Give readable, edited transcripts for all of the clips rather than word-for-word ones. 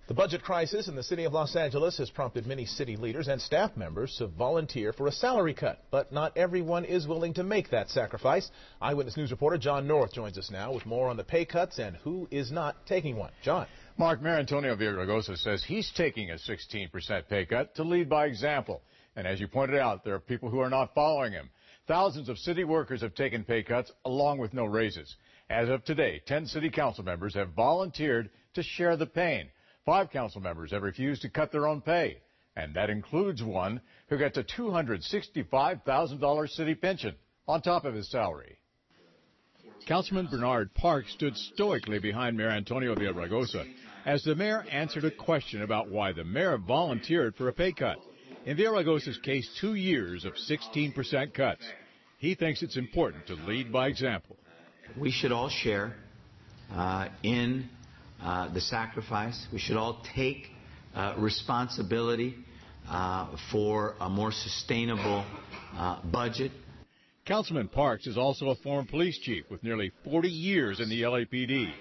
The budget crisis in the city of Los Angeles has prompted many city leaders and staff members to volunteer for a salary cut. But not everyone is willing to make that sacrifice. Eyewitness News reporter John North joins us now with more on the pay cuts and who is not taking one. John. Mark, Mayor Antonio Villaraigosa says he's taking a 16% pay cut to lead by example. And as you pointed out, there are people who are not following him. Thousands of city workers have taken pay cuts along with no raises. As of today, 10 city council members have volunteered to share the pain. 5 council members have refused to cut their own pay, and that includes one who gets a $265,000 city pension on top of his salary. Councilman Bernard Parks stood stoically behind Mayor Antonio Villaraigosa as the mayor answered a question about why the mayor volunteered for a pay cut. In Villaraigosa's case, 2 years of 16% cuts. He thinks it's important to lead by example. We should all share in the sacrifice. We should all take responsibility for a more sustainable budget. Councilman Parks is also a former police chief with nearly 40 years in the LAPD.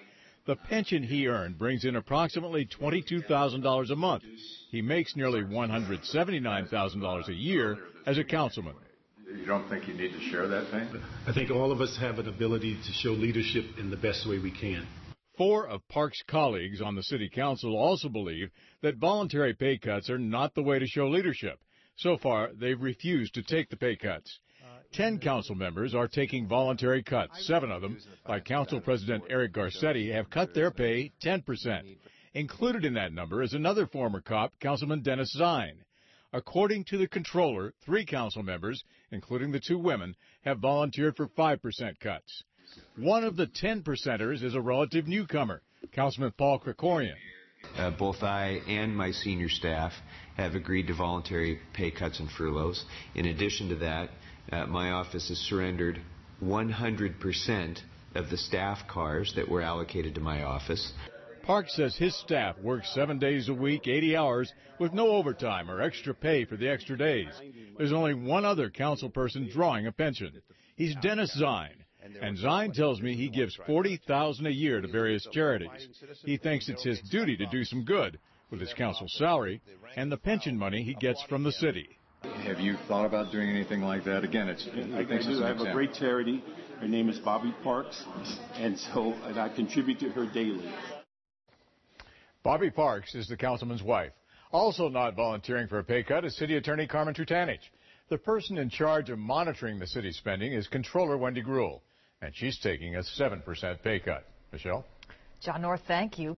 The pension he earned brings in approximately $22,000 a month. He makes nearly $179,000 a year as a councilman. You don't think you need to share that pain? I think all of us have an ability to show leadership in the best way we can. 4 of Parks' colleagues on the city council also believe that voluntary pay cuts are not the way to show leadership. So far, they've refused to take the pay cuts. 10 council members are taking voluntary cuts. 7 of them, like Council President Eric Garcetti, have cut their pay 10%. Included in that number is another former cop, Councilman Dennis Zine. According to the controller, 3 council members, including the 2 women, have volunteered for 5% cuts. One of the 10%ers is a relative newcomer, Councilman Paul Krikorian. Both I and my senior staff have agreed to voluntary pay cuts and furloughs. In addition to that, my office has surrendered 100% of the staff cars that were allocated to my office. Parks says his staff works 7 days a week, 80 hours, with no overtime or extra pay for the extra days. There's only one other council person drawing a pension. He's Dennis Zine. And Zine tells me he gives $40,000 a year to various charities. He thinks it's his duty to do some good with his council salary and the pension money he gets from the city. Have you thought about doing anything like that? Again, I have a great charity. Her name is Bobby Parks, and I contribute to her daily. Bobby Parks is the councilman's wife. Also not volunteering for a pay cut is City Attorney Carmen Trutanich. The person in charge of monitoring the city's spending is Controller Wendy Gruhl, and she's taking a 7% pay cut. Michelle? John North, thank you.